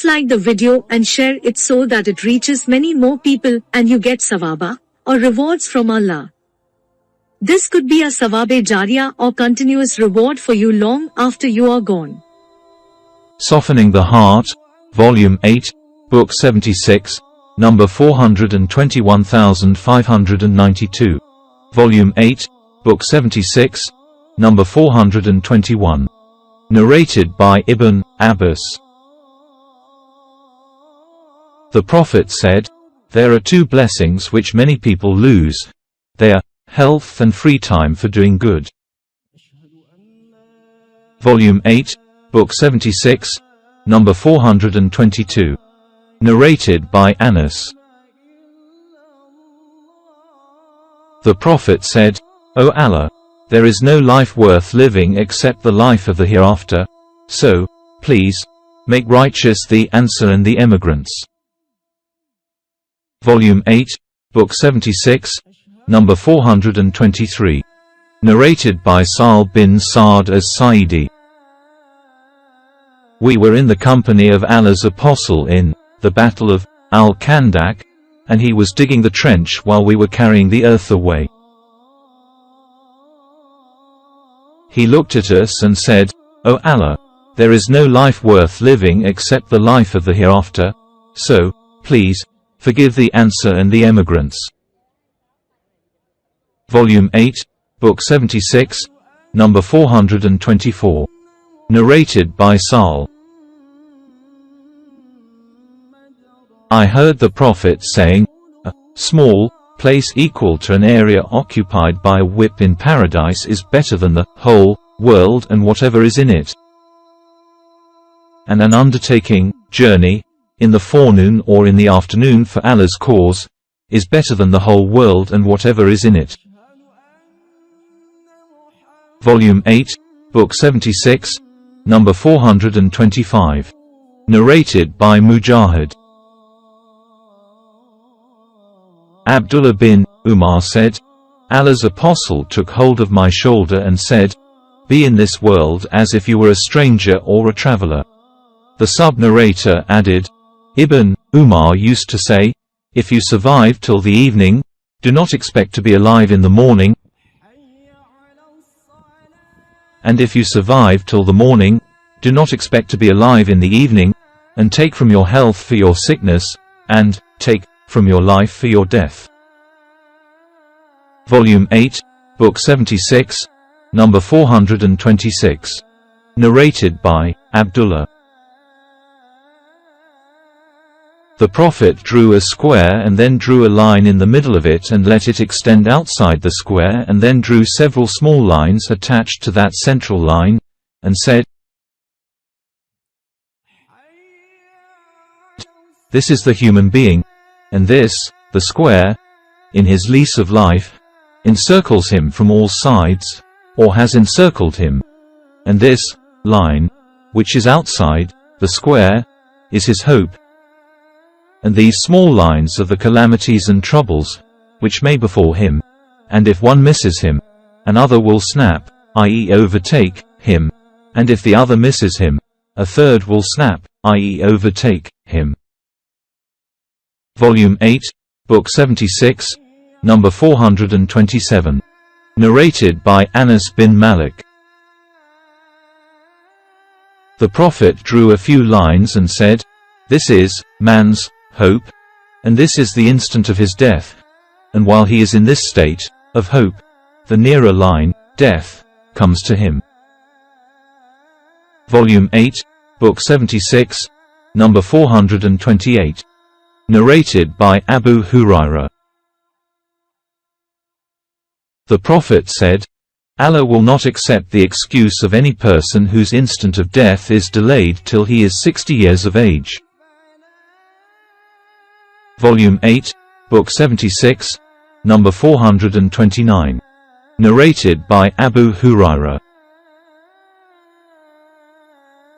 Please like the video and share it so that it reaches many more people and you get sawaba, or rewards from Allah. This could be a sawabe jariyah or continuous reward for you long after you are gone. Softening the Heart, Volume 8, Book 76, number 421592. Volume 8, Book 76, number 421. Narrated by Ibn Abbas. The Prophet said, "There are two blessings which many people lose. They are health and free time for doing good." Volume 8, Book 76, number 422. Narrated by Anas. The Prophet said, "O Allah, there is no life worth living except the life of the hereafter, so, please, make righteous the answer and the emigrants." Volume 8, Book 76, number 423. Narrated by Sa'al bin Sa'd as-Sa'idi. We were in the company of Allah's Apostle in the Battle of Al-Khandak, and he was digging the trench while we were carrying the earth away. He looked at us and said, "O Allah, there is no life worth living except the life of the hereafter, so, please, forgive the answer and the emigrants." Volume 8, Book 76, number 424. Narrated by Sa'al. I heard the Prophet saying, "A small place equal to an area occupied by a whip in paradise is better than the whole world and whatever is in it. And an undertaking, journey, in the forenoon or in the afternoon for Allah's cause, is better than the whole world and whatever is in it." Volume 8, Book 76, number 425. Narrated by Mujahid. Abdullah bin Umar said, Allah's Apostle took hold of my shoulder and said, "Be in this world as if you were a stranger or a traveler." The sub-narrator added, Ibn Umar used to say, "If you survive till the evening, do not expect to be alive in the morning. And if you survive till the morning, do not expect to be alive in the evening, and take from your health for your sickness, and take from your life for your death." Volume 8, Book 76, number 426. Narrated by Abdullah. The Prophet drew a square and then drew a line in the middle of it and let it extend outside the square and then drew several small lines attached to that central line, and said, "This is the human being, and this, the square, in his lease of life, encircles him from all sides, or has encircled him, and this line, which is outside the square, is his hope. And these small lines are the calamities and troubles, which may befall him, and if one misses him, another will snap, i.e. overtake, him, and if the other misses him, a third will snap, i.e. overtake, him." Volume 8, Book 76, number 427. Narrated by Anas bin Malik. The Prophet drew a few lines and said, "This is man's hope, and this is the instant of his death, and while he is in this state of hope, the nearer line, death, comes to him." Volume 8, Book 76, number 428. Narrated by Abu Hurairah. The Prophet said, "Allah will not accept the excuse of any person whose instant of death is delayed till he is 60 years of age." Volume 8, Book 76, number 429. Narrated by Abu Hurairah.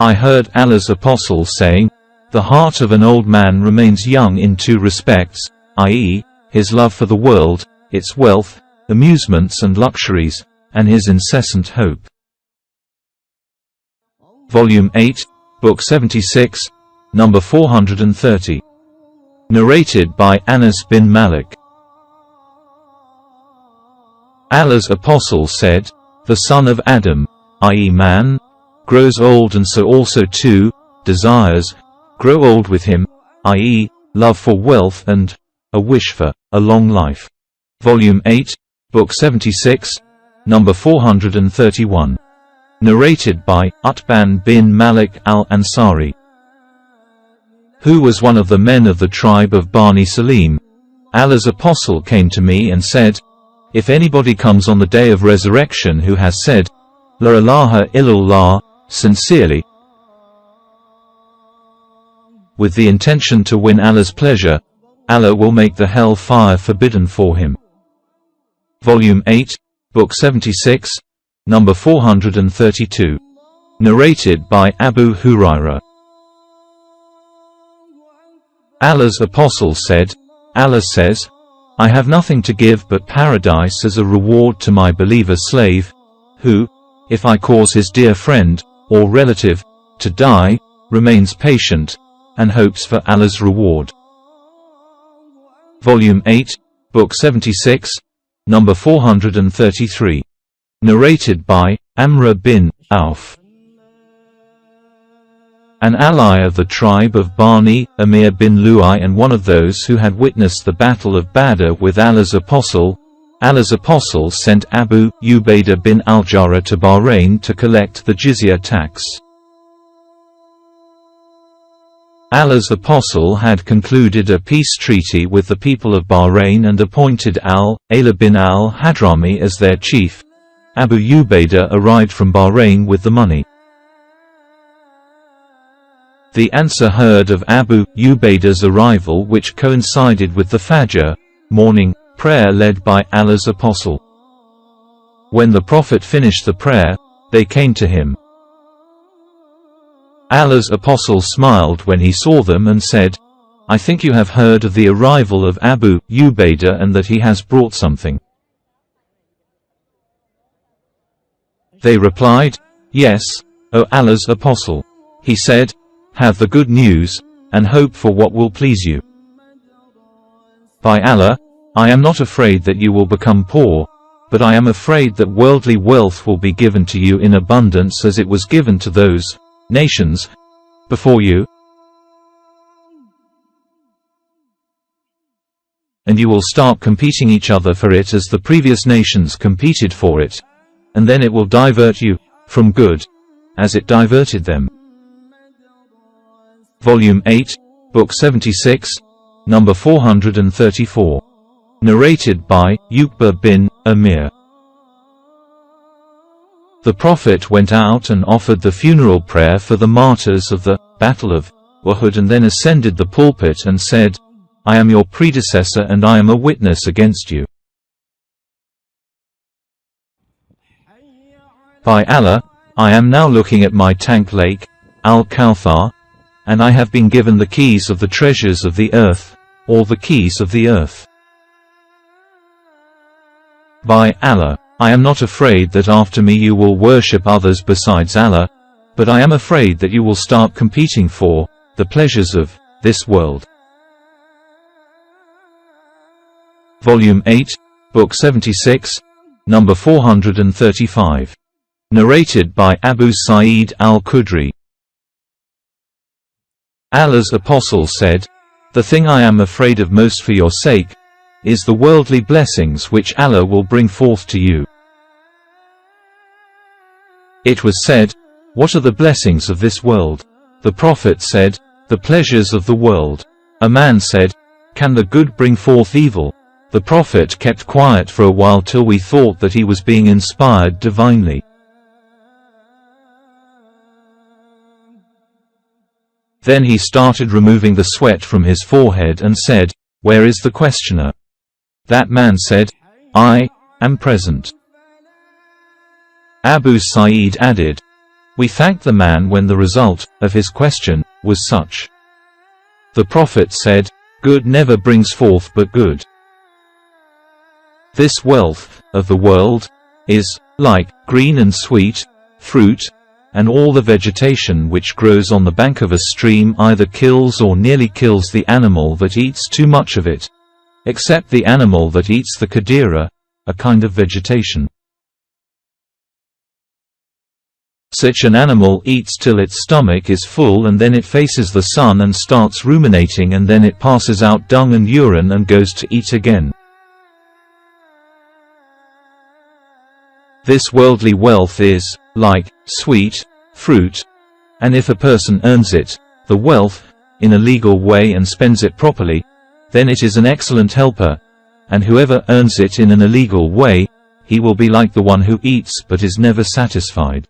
I heard Allah's Apostle saying, "The heart of an old man remains young in two respects, i.e., his love for the world, its wealth, amusements and luxuries, and his incessant hope." Volume 8, Book 76, number 430. Narrated by Anas bin Malik. Allah's apostle said, "The son of Adam, i.e. man, grows old, and so also too, desires, grow old with him, i.e. love for wealth and a wish for a long life." Volume 8, Book 76, number 431. Narrated by Utban bin Malik al-Ansari, who was one of the men of the tribe of Bani Salim. Allah's apostle came to me and said, "If anybody comes on the day of resurrection who has said, La ilaha illallah, sincerely, with the intention to win Allah's pleasure, Allah will make the hell fire forbidden for him." Volume 8, Book 76, number 432. Narrated by Abu Hurairah. Allah's apostle said, Allah says, "I have nothing to give but paradise as a reward to my believer slave, who, if I cause his dear friend, or relative, to die, remains patient, and hopes for Allah's reward." Volume 8, Book 76, number 433. Narrated by Amr bin Auf, an ally of the tribe of Bani, Amir bin Lu'ay, and one of those who had witnessed the battle of Badr with Allah's apostle. Allah's apostle sent Abu Ubaidah bin al-Jarrah to Bahrain to collect the jizya tax. Allah's apostle had concluded a peace treaty with the people of Bahrain and appointed Al-Ala bin al-Hadrami as their chief. Abu Ubaidah arrived from Bahrain with the money. The Ansar heard of Abu Ubaidah's arrival, which coincided with the Fajr morning prayer led by Allah's apostle. When the Prophet finished the prayer, they came to him. Allah's apostle smiled when he saw them and said, "I think you have heard of the arrival of Abu Ubaidah and that he has brought something." They replied, "Yes, O Allah's apostle." He said, "Have the good news, and hope for what will please you. By Allah, I am not afraid that you will become poor, but I am afraid that worldly wealth will be given to you in abundance as it was given to those nations before you, and you will start competing each other for it as the previous nations competed for it, and then it will divert you from good, as it diverted them." Volume 8, Book 76, number 434. Narrated by Uqba bin Amir. The Prophet went out and offered the funeral prayer for the martyrs of the Battle of Uhud, and then ascended the pulpit and said, "I am your predecessor and I am a witness against you. By Allah, I am now looking at my tank lake, Al-Kawthar, and I have been given the keys of the treasures of the earth, or the keys of the earth. By Allah, I am not afraid that after me you will worship others besides Allah, but I am afraid that you will start competing for the pleasures of this world." Volume 8, Book 76, number 435. Narrated by Abu Sa'id al-Khudri. Allah's apostle said, "The thing I am afraid of most for your sake is the worldly blessings which Allah will bring forth to you." It was said, "What are the blessings of this world?" The Prophet said, "The pleasures of the world." A man said, "Can the good bring forth evil?" The Prophet kept quiet for a while till we thought that he was being inspired divinely. Then he started removing the sweat from his forehead and said, "Where is the questioner?" That man said, "I am present." Abu Sa'id added, "We thanked the man when the result of his question was such." The Prophet said, "Good never brings forth but good." This wealth of the world is like green and sweet fruit, and all the vegetation which grows on the bank of a stream either kills or nearly kills the animal that eats too much of it, except the animal that eats the kadira, a kind of vegetation. Such an animal eats till its stomach is full, and then it faces the sun and starts ruminating, and then it passes out dung and urine and goes to eat again. This worldly wealth is, like, sweet fruit, and if a person earns it, the wealth, in a legal way and spends it properly, then it is an excellent helper, and whoever earns it in an illegal way, he will be like the one who eats but is never satisfied.